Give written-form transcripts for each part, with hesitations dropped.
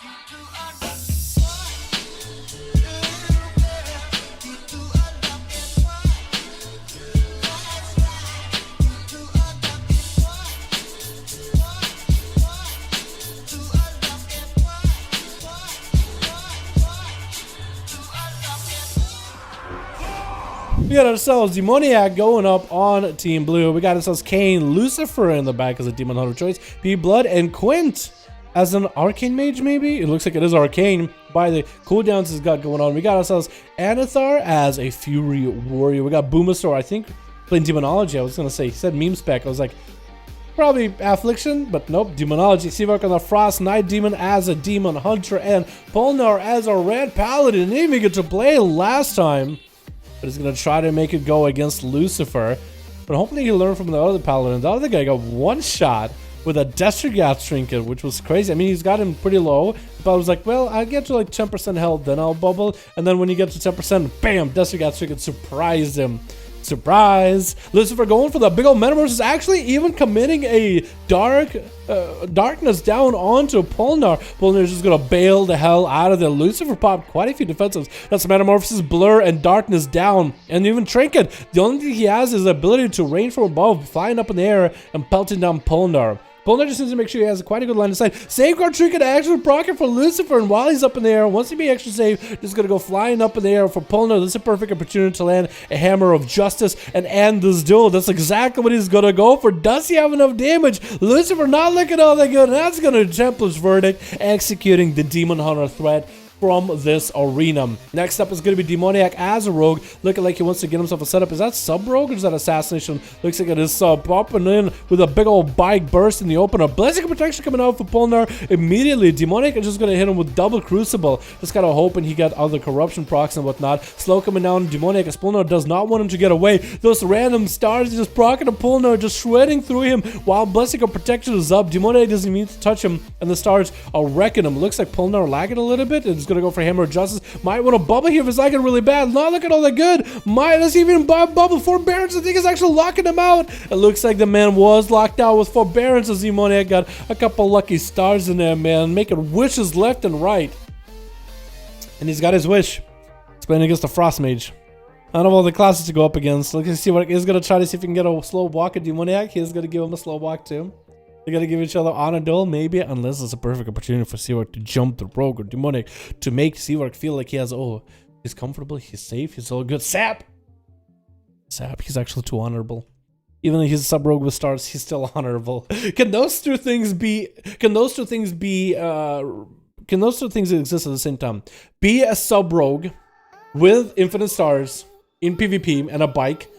We got ourselves Demoniac going up on Team Blue. We got ourselves Kane, Lucifer in the back as a Demon Hunter choice. P-Blood and Quint as an Arcane Mage, maybe? It looks like it is Arcane by the cooldowns he's got going on. We got ourselves Anathar as a Fury Warrior. We got Boomasaur, I think, playing Demonology. I was going to say, he said meme spec. I was like, probably Affliction, but nope, Demonology. Seavark on the Frost Night Demon as a Demon Hunter, and Polnar as a Red Paladin. Didn't even get to play last time. But he's going to try to make it go against Lucifer. But hopefully he learned from the other Paladin. The other guy got one shot with a Destrigat Trinket, which was crazy. I mean, he's got him pretty low. But I was like, well, I'll get to like 10% health, then I'll bubble. And then when you get to 10%, bam, Destrigat Trinket surprised him. Surprise! Lucifer going for the big old Metamorphosis, is actually even committing a darkness down onto Polnar. Polnar is just gonna bail the hell out of there. Lucifer popped quite a few defensives. That's Metamorphosis, Blur, and Darkness down. And even Trinket, the only thing he has is the ability to rain from above, flying up in the air and pelting down Polnar. Polnar just needs to make sure he has quite a good line of sight. Safeguard Trinket actually proccing for Lucifer, and while he's up in the air, once he be extra safe, just gonna go flying up in the air for Polnar. This is a perfect opportunity to land a Hammer of Justice and end this duel. That's exactly what he's gonna go for. Does he have enough damage? Lucifer not looking all that good, and that's gonna Templar's Verdict, executing the Demon Hunter threat from this arena. Next up is going to be Demoniac as a rogue, looking like he wants to get himself a setup. Is that sub rogue or is that assassination? Looks like it is sub. Popping in with a big old bike burst in the opener. Blazing Protection coming out for Polnar immediately. Demoniac is just going to hit him with double Crucible. Just kind of hoping he got other corruption procs and whatnot. Slow coming down. Demoniac as Polnar does not want him to get away. Those random stars just proccing to Polnar, just shredding through him while Blessing of Protection is up. Demoniac doesn't need to touch him, and the stars are wrecking him. Looks like Polnar lagging a little bit. It's gonna go for Hammer of Justice. Might want to bubble here if it's lagging really bad. Not looking all that good. Does he even bubble? Forbearance, I think, is actually locking him out. It looks like the man was locked out with Forbearance as Demoniac got a couple lucky stars in there, man. Making wishes left and right. And he's got his wish. He's playing against the Frost Mage. I don't know all the classes to go up against. Let's see what he's going to try to see if he can get a slow walk at Demoniac. He's going to give him a slow walk too. They gotta give each other on a duel, maybe, unless it's a perfect opportunity for Seawark to jump the rogue or Demoniac to make Seawark feel like he has, oh, he's comfortable, he's safe, he's all good. Sap, he's actually too honorable. Even though he's a sub rogue with stars, he's still honorable. Can those two things exist at the same time? Be a sub rogue with infinite stars in PvP and a bike,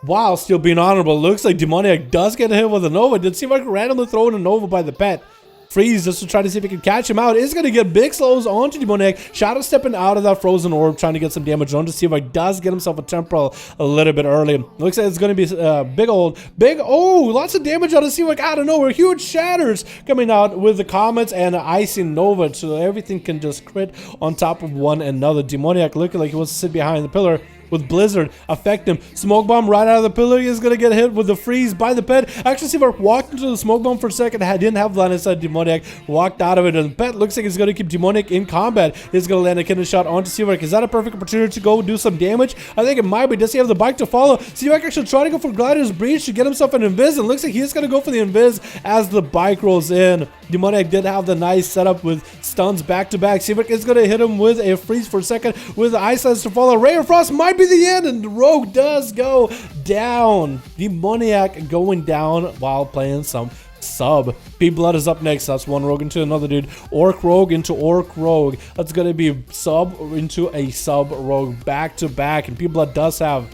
while still being honorable. Looks like Demoniac does get hit with a Nova. Did Seawark randomly throw in a Nova by the pet? Freeze just to try to see if he can catch him out. Is going to get big slows onto Demoniac. Shadow stepping out of that frozen orb, trying to get some damage on to Seawark. Does get himself a temporal a little bit early. Looks like it's going to be lots of damage out of Seawark out of nowhere. Huge shatters coming out with the Comets and Icing Nova, so everything can just crit on top of one another. Demoniac looking like he wants to sit behind the pillar with Blizzard affect him. Smoke bomb right out of the pillar. He's gonna get hit with the freeze by the pet. Actually, Seawark walked into the smoke bomb for a second. Didn't have line inside Demoniac. Walked out of it, and the pet looks like he's gonna keep Demoniac in combat. He's gonna land a kidney shot onto Seawark. Is that a perfect opportunity to go do some damage? I think it might be. Does he have the bike to follow? Seawark actually trying to go for Glider's Breach to get himself an invis, and looks like he's gonna go for the invis as the bike rolls in. Demoniac did have the nice setup with stuns back to back. Seawark is gonna hit him with a freeze for a second with the Ice Lance to follow. Ray of Frost might be the end, and the rogue does go down. Demoniac going down while playing some sub. P-Blood is up next. That's one rogue into another dude. Orc rogue into orc rogue. That's gonna be sub into a sub rogue back to back, and P-Blood does have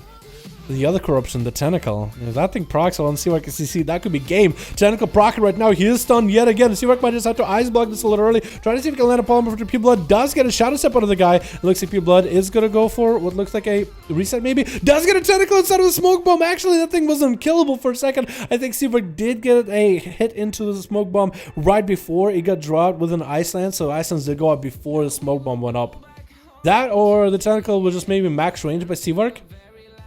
the other corruption, the Tentacle. If that thing procs on Seawark CC, that could be game. Tentacle proccing right now. He is stunned yet again. Seawark might just have to ice block this a little early. Trying to see if he can land a palm after P-Blood does get a shadow step out of the guy. It looks like P-Blood is going to go for what looks like a reset maybe. Does get a Tentacle instead of a smoke bomb. Actually, that thing was unkillable for a second. I think Seawark did get a hit into the smoke bomb right before it got dropped with an Ice Lance. So Ice Lance did go up before the smoke bomb went up. That or the Tentacle was just maybe max range by Seawark.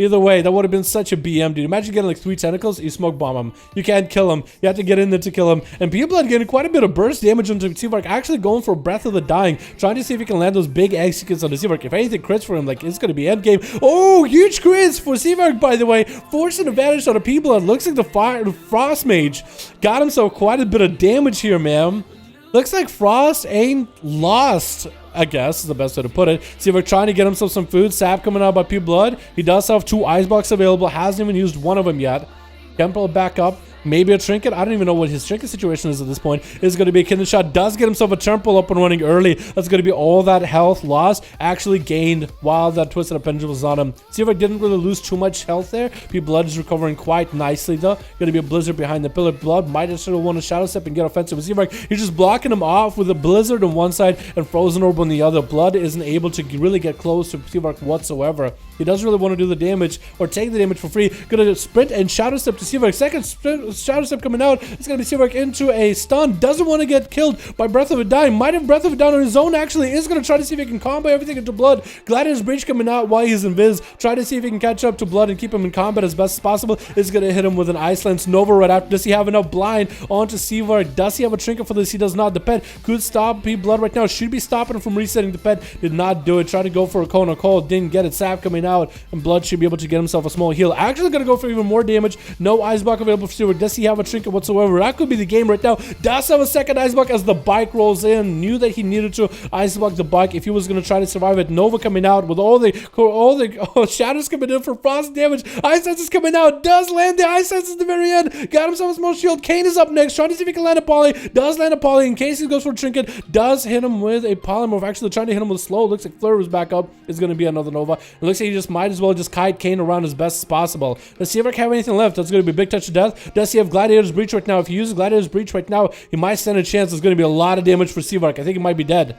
Either way, that would have been such a BM, dude. Imagine getting like 3 tentacles, you smoke bomb him. You can't kill him. You have to get in there to kill him. And Blood getting quite a bit of burst damage onto Seavark, actually going for Breath of the Dying, trying to see if he can land those big executes on the Seavark. If anything crits for him, like it's gonna be endgame. Oh, huge crits for Seavark, by the way. Forcing advantage on the Blood. Looks like the Frost Mage got himself quite a bit of damage here, man. Looks like Frost ain't lost, I guess is the best way to put it. See if we're trying to get himself some food. Sap coming out by Blood. He does have 2 ice blocks available. Hasn't even used one of them yet. Temple back up. Maybe a trinket. I don't even know what his trinket situation is at this point. Is going to be a kidney shot. Does get himself a temple up and running early. That's going to be all that health lost actually gained while that twisted pendulum was on him. See if I didn't really lose too much health there. Blood is recovering quite nicely though. Going to be a blizzard behind the pillar. Blood might have still want to shadow step and get offensive. But see if he's just blocking him off with a blizzard on one side and frozen orb on the other. Blood isn't able to really get close to Seavark whatsoever. He doesn't really want to do the damage or take the damage for free. Gonna sprint and shadow step to Seavark. Second shadow step coming out. It's gonna be Seavark into a stun. Doesn't want to get killed by Breath of a Dying. Might have Breath of a Dying on his own actually. Is gonna try to see if he can combo everything into Blood. Gladiator's Breach coming out while he's invis. Try to see if he can catch up to Blood and keep him in combat as best as possible. Is gonna hit him with an Ice Lance Nova right after. Does he have enough blind onto Seavark? Does he have a trinket for this? He does not. The pet could stop Blood right now. Should be stopping him from resetting. The pet did not do it. Tried to go for a Kona Cold. Didn't get it. Sap coming out. And Blood should be able to get himself a small heal. Actually gonna go for even more damage. No ice block available for Seavark. Does he have a trinket whatsoever? That could be the game right now. Does have a second ice block as the bike rolls in. Knew that he needed to ice block the bike if he was gonna try to survive it. Nova coming out with all the shadows coming in for frost damage. Ice Sense is coming out. Does land the Ice Sense at the very end. Got himself a small shield. Kane is up next. Trying to see if he can land a poly. Does land a poly in case he goes for a trinket. Does hit him with a polymorph. Actually trying to hit him with slow. Looks like Fleur is back up. It's gonna be another Nova. It looks like he just might as well just kite Kane around as best as possible. Does Seavark have anything left? That's going to be a big touch of death. Does he have Gladiator's Breach right now? If he uses Gladiator's Breach right now, he might stand a chance. There's going to be a lot of damage for Seavark. I think he might be dead.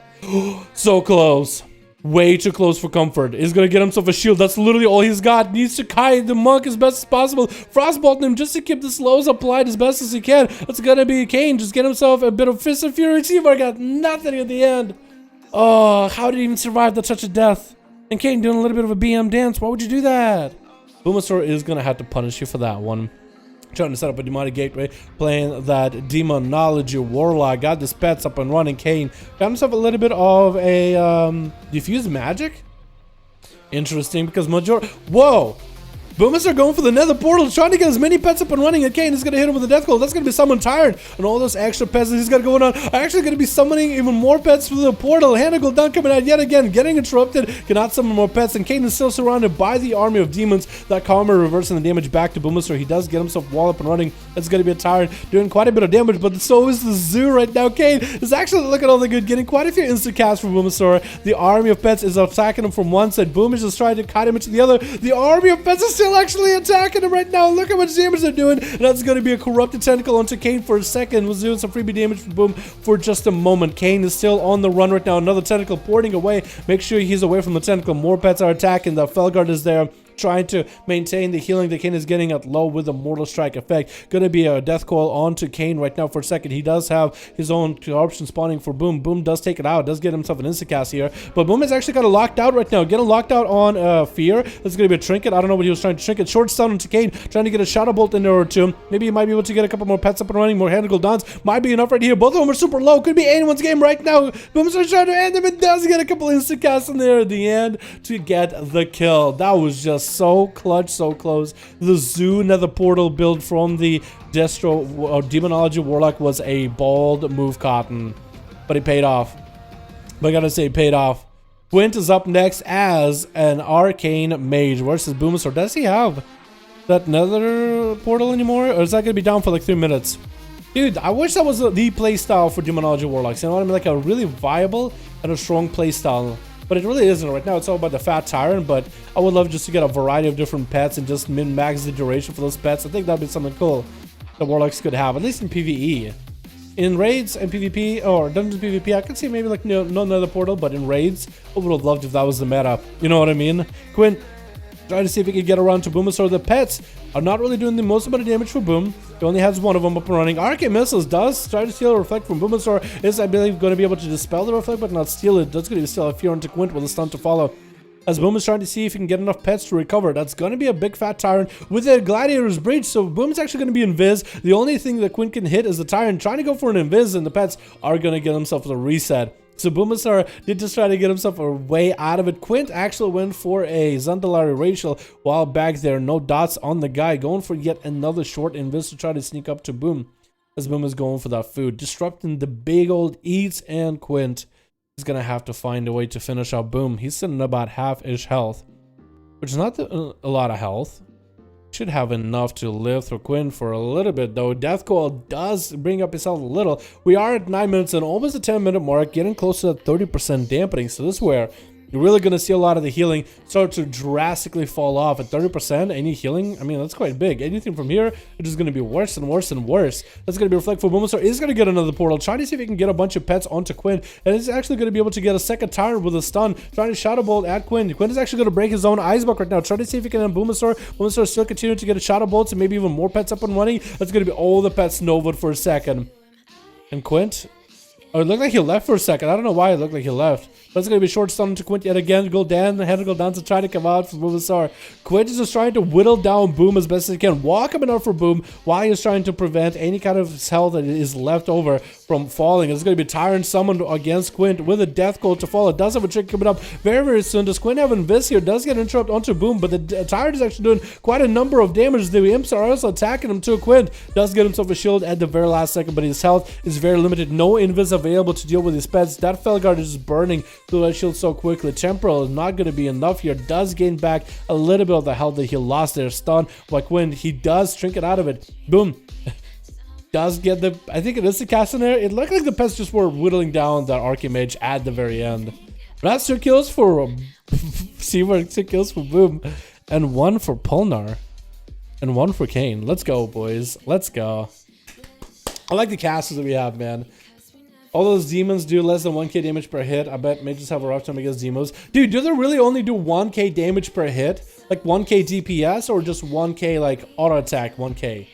So close. Way too close for comfort. He's going to get himself a shield. That's literally all he's got. Needs to kite the monk as best as possible. Frostbolting him just to keep the slows applied as best as he can. That's going to be Kane. Just get himself a bit of Fist of Fury. Seavark got nothing at the end. Oh, how did he even survive that touch of death? And Kane doing a little bit of a BM dance. Why would you do that? Boomasaur is going to have to punish you for that one. Trying to set up a demonic gateway, playing that demonology warlock. Got this pets up and running. Kane got himself a little bit of a diffuse magic. Interesting because whoa! Boomers are going for the nether portal, trying to get as many pets up and running. And Kane is going to hit him with a death glow. That's going to be someone tired. And all those extra pets that he's got going on are actually going to be summoning even more pets through the portal. Hannigal Dunk coming out yet again, getting interrupted. Cannot summon more pets. And Kane is still surrounded by the army of demons. That Karma reversing the damage back to Boomaster. He does get himself wall up and running. It's going to be a tired, doing quite a bit of damage. But so is the zoo right now. Kane is actually looking all the good, getting quite a few instant casts from Boomasaur. The army of pets is attacking him from one side. Boom is just trying to kite him into the other. The army of pets is still actually attacking him right now. Look how much damage they're doing. And that's going to be a corrupted tentacle onto Kane for a second. Was doing some freebie damage for Boom for just a moment. Kane is still on the run right now. Another tentacle porting away. Make sure he's away from the tentacle. More pets are attacking. The Felguard is there, trying to maintain the healing that Kane is getting at low with a Mortal Strike effect. Gonna be a death coil onto Kane right now for a second. He does have his own corruption spawning for Boom. Boom does take it out, does get himself an instant cast here, but Boom is actually got locked out right now. Getting locked out on Fear. That's gonna be a trinket. I don't know what he was trying to trinket. Short stun into Kane, trying to get a Shadow Bolt in there or two. Maybe he might be able to get a couple more pets up and running. More Hannigal Dons might be enough right here. Both of them are super low. Could be anyone's game right now. Boom's trying to end him. It does get a couple instant casts in there at the end to get the kill. That was just so clutch. So close. The zoo nether portal build from the Demonology Warlock was a bold move, Cotton, but it paid off. But I gotta say, it paid off. Quint is up next as an Arcane Mage versus Boomasaur. Does he have that nether portal anymore, or is that gonna be down for like 3 minutes? Dude, I wish that was the playstyle for Demonology Warlocks. You know what I mean? Like a really viable and a strong playstyle. But it really isn't right now. It's all about the fat tyrant, but I would love just to get a variety of different pets and just min-max the duration for those pets. I think that'd be something cool the Warlocks could have, at least in PvE. In raids and PvP, or dungeons PvP, I could see maybe like no another portal, but in raids, I would have loved if that was the meta. You know what I mean? Quinn, try to see if he can get around to Boomasaur. The pets are not really doing the most amount of damage for Boom. He only has one of them up and running. Arcane Missiles does try to steal a Reflect from Boomasaur. Is, I believe, going to be able to dispel the Reflect, but not steal it. That's going to steal a Fear into Quint with a stun to follow. as Boom is trying to see if he can get enough pets to recover. That's going to be a big fat Tyrant with a Gladiator's Bridge, so Boom's actually going to be invis. The only thing that Quinn can hit is the Tyrant trying to go for an invis, and the pets are going to get himself the reset. So Boomasaur did just try to get himself a way out of it. Quint actually went for a Zandalari Rachel while back there. No dots on the guy. Going for yet another short invis to try to sneak up to Boom. As Boom is going for that food. Disrupting the big old eats, and Quint is going to have to find a way to finish out Boom. He's sitting about half-ish health, which is not a lot of health. Should have enough to live through Quinn for a little bit, though. Death Coil does bring up his health a little. We are at 9 minutes and almost a 10-minute mark, getting close to that 30% dampening. So this is where you're really going to see a lot of the healing start to drastically fall off. At 30%, any healing, I mean, that's quite big. Anything from here, it's just going to be worse and worse and worse. That's going to be reflected for Boomasaur. Is going to get another portal, trying to see if he can get a bunch of pets onto Quinn. And he's actually going to be able to get a second Tyrant with a stun, trying to Shadow Bolt at Quinn. Quinn is actually going to break his own Ice Buck right now, trying to see if he can end Boomasaur. Boomasaur still continuing to get a Shadow Bolts and maybe even more pets up and running. That's going to be all the pets Novaed for a second. And Quint, oh, it looked like he left for a second. I don't know why it looked like he left. That's going to be short stun to Quint yet again. Gul'dan, the head of Gul'dan to try to come out for Boomasaur. Quint is just trying to whittle down Boom as best as he can. Walk him out for Boom while he's trying to prevent any kind of health that is left over from falling. It's going to be Tyrant summoned against Quint with a Death Coil to fall. It does have a trick coming up very, very soon. Does Quint have Invis here? Does get interrupt onto Boom, but the Tyrant is actually doing quite a number of damage. The Imps are also attacking him too. Quint does get himself a shield at the very last second, but his health is very limited. No Invis available to deal with his pets. That Felguard is just burning through that shield so quickly. Temporal is not going to be enough here. Does gain back a little bit of the health that he lost there. Stun by Quinn. He does trinket out of it. Boom. Does get the, I think it is the Castaner. It looked like the pets just were whittling down that Archimage at the very end. But that's 2 kills for Seawork, 2 kills for Boom, and 1 for Pulnar, and 1 for Kane. Let's go, boys. Let's go. I like the casters that we have, man. All those demons do less than 1k damage per hit. I bet mages have a rough time against demos. Dude, do they really only do 1k damage per hit? Like 1k DPS, or just 1k like auto attack 1k?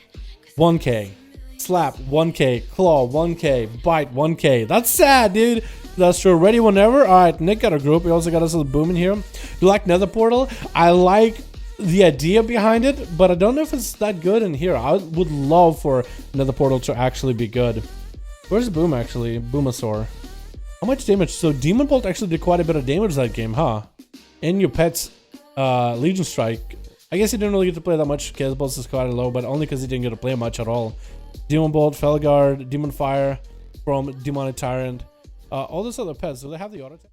1k. Slap 1k. Claw 1k. Bite 1k. That's sad, dude. That's true. Ready whenever. Alright, Nick got a group. We also got us a Boom in here. Do you like Nether Portal? I like the idea behind it, but I don't know if it's that good in here. I would love for Nether Portal to actually be good. Where's Boom actually? Boomasaur. How much damage? So Demon Bolt actually did quite a bit of damage that game, huh? And your pet's Legion Strike. I guess he didn't really get to play that much. Chaos Bolt is quite low, but only because he didn't get to play much at all. Demon Bolt, Felguard, Demon Fire from Demonic Tyrant. All those other pets, do they have the auto attack?